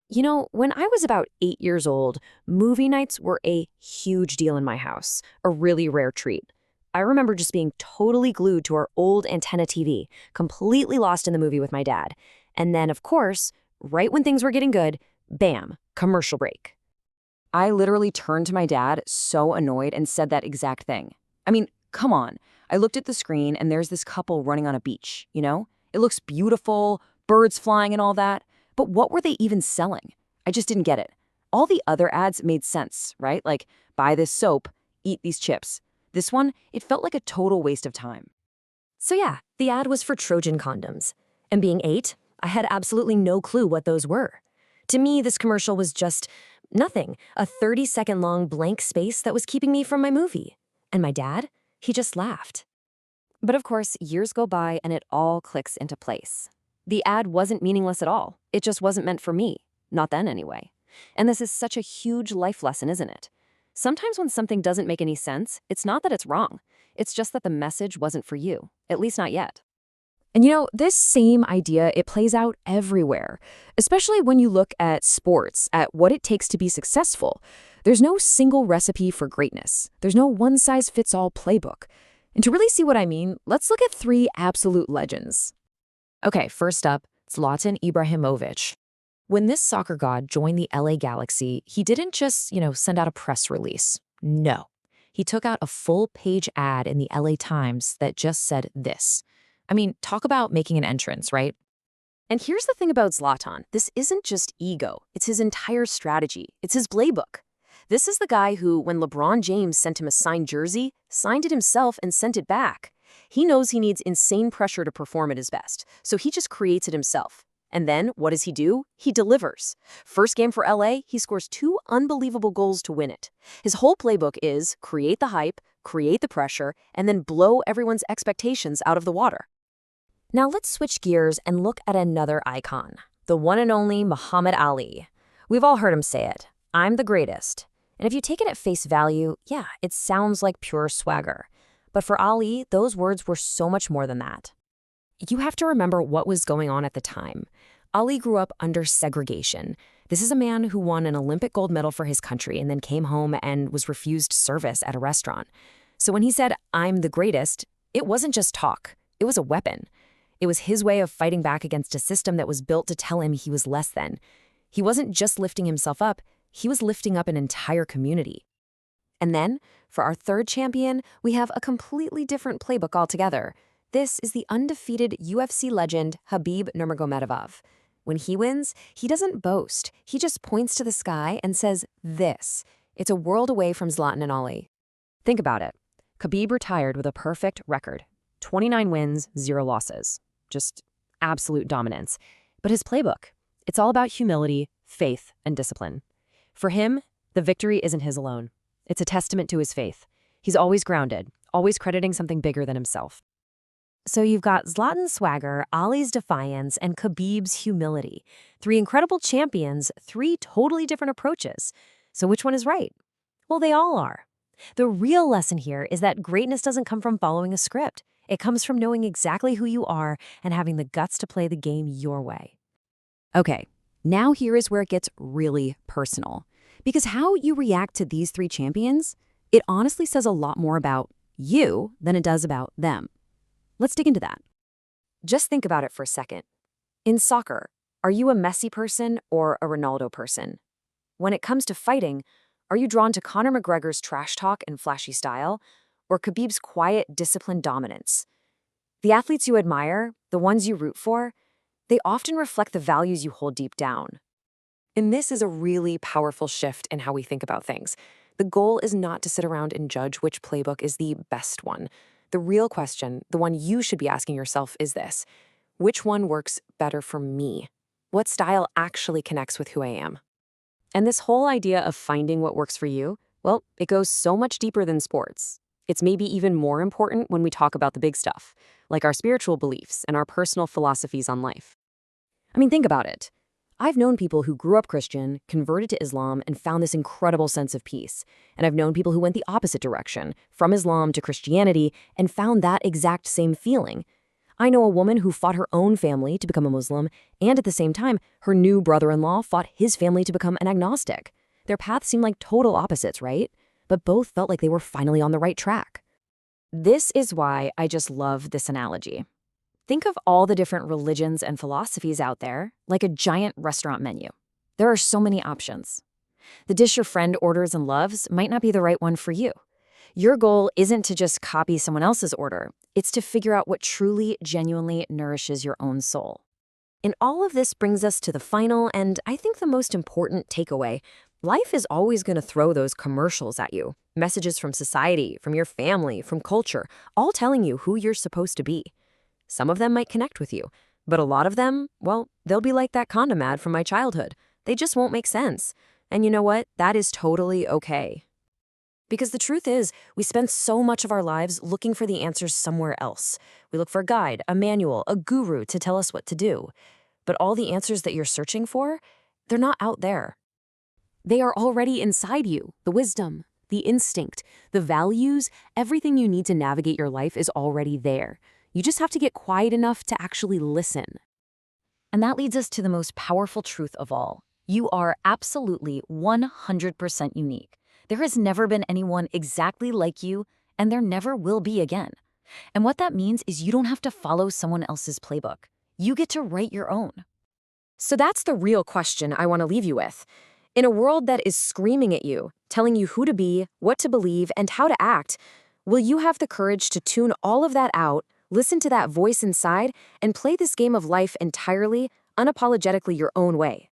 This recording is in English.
When I was about 8 years old, movie nights were a huge deal in my house, a really rare treat. I remember just being totally glued to our old antenna TV, completely lost in the movie with my dad. And then, of course, right when things were getting good, bam, commercial break. I literally turned to my dad, so annoyed, and said that exact thing. I mean, come on. I looked at the screen and there's this couple running on a beach, you know? It looks beautiful, birds flying and all that. But what were they even selling? I just didn't get it. All the other ads made sense, right? Like, buy this soap, eat these chips. This one, it felt like a total waste of time. So yeah, the ad was for Trojan condoms. And being 8, I had absolutely no clue what those were. To me, this commercial was just nothing, a 30-second long blank space that was keeping me from my movie. And my dad, he just laughed. But of course, years go by and it all clicks into place. The ad wasn't meaningless at all. It just wasn't meant for me. Not then, anyway. And this is such a huge life lesson, isn't it? Sometimes when something doesn't make any sense, it's not that it's wrong. It's just that the message wasn't for you, at least not yet. And this same idea, it plays out everywhere, especially when you look at sports, at what it takes to be successful. There's no single recipe for greatness. There's no one-size-fits-all playbook. And to really see what I mean, let's look at 3 absolute legends. Okay, first up, Zlatan Ibrahimović. When this soccer god joined the LA Galaxy, he didn't just, send out a press release. No. He took out a full-page ad in the LA Times that just said this. I mean, talk about making an entrance, right? And here's the thing about Zlatan. This isn't just ego. It's his entire strategy. It's his playbook. This is the guy who, when LeBron James sent him a signed jersey, signed it himself and sent it back. He knows he needs insane pressure to perform at his best, so he just creates it himself. And then, what does he do? He delivers. First game for LA, he scores 2 unbelievable goals to win it. His whole playbook is create the hype, create the pressure, and then blow everyone's expectations out of the water. Now let's switch gears and look at another icon, the one and only Muhammad Ali. We've all heard him say it, "I'm the greatest." And if you take it at face value, yeah, it sounds like pure swagger. But for Ali, those words were so much more than that. You have to remember what was going on at the time. Ali grew up under segregation. This is a man who won an Olympic gold medal for his country and then came home and was refused service at a restaurant. So when he said, "I'm the greatest," it wasn't just talk. It was a weapon. It was his way of fighting back against a system that was built to tell him he was less than. He wasn't just lifting himself up, he was lifting up an entire community. And then, for our third champion, we have a completely different playbook altogether. This is the undefeated UFC legend Khabib Nurmagomedov. When he wins, he doesn't boast. He just points to the sky and says, "This." It's a world away from Zlatan and Ali. Think about it. Khabib retired with a perfect record. 29 wins, 0 losses. Just absolute dominance. But his playbook, it's all about humility, faith, and discipline. For him, the victory isn't his alone. It's a testament to his faith. He's always grounded, always crediting something bigger than himself. So you've got Zlatan's swagger, Ali's defiance, and Khabib's humility. 3 incredible champions, 3 totally different approaches. So which one is right? Well, they all are. The real lesson here is that greatness doesn't come from following a script. It comes from knowing exactly who you are and having the guts to play the game your way. Okay, now here is where it gets really personal. Because how you react to these 3 champions, it honestly says a lot more about you than it does about them. Let's dig into that. Just think about it for a second. In soccer, are you a Messi person or a Ronaldo person? When it comes to fighting, are you drawn to Conor McGregor's trash talk and flashy style, or Khabib's quiet, disciplined dominance? The athletes you admire, the ones you root for, they often reflect the values you hold deep down. And this is a really powerful shift in how we think about things. The goal is not to sit around and judge which playbook is the best one. The real question, the one you should be asking yourself, is this: which one works better for me? What style actually connects with who I am? And this whole idea of finding what works for you, well, it goes so much deeper than sports. It's maybe even more important when we talk about the big stuff, like our spiritual beliefs and our personal philosophies on life. I mean, think about it. I've known people who grew up Christian, converted to Islam, and found this incredible sense of peace. And I've known people who went the opposite direction, from Islam to Christianity, and found that exact same feeling. I know a woman who fought her own family to become a Muslim, and at the same time, her new brother-in-law fought his family to become an agnostic. Their paths seemed like total opposites, right? But both felt like they were finally on the right track. This is why I just love this analogy. Think of all the different religions and philosophies out there, like a giant restaurant menu. There are so many options. The dish your friend orders and loves might not be the right one for you. Your goal isn't to just copy someone else's order. It's to figure out what truly, genuinely nourishes your own soul. And all of this brings us to the final and I think the most important takeaway. Life is always going to throw those commercials at you. Messages from society, from your family, from culture, all telling you who you're supposed to be. Some of them might connect with you, but a lot of them, well, they'll be like that condom ad from my childhood. They just won't make sense. And you know what? That is totally okay. Because the truth is, we spend so much of our lives looking for the answers somewhere else. We look for a guide, a manual, a guru to tell us what to do. But all the answers that you're searching for, they're not out there. They are already inside you. The wisdom, the instinct, the values, everything you need to navigate your life is already there. You just have to get quiet enough to actually listen. And that leads us to the most powerful truth of all. You are absolutely 100% unique. There has never been anyone exactly like you, and there never will be again. And what that means is you don't have to follow someone else's playbook. You get to write your own. So that's the real question I want to leave you with. In a world that is screaming at you, telling you who to be, what to believe, and how to act, will you have the courage to tune all of that out, listen to that voice inside, and play this game of life entirely, unapologetically your own way?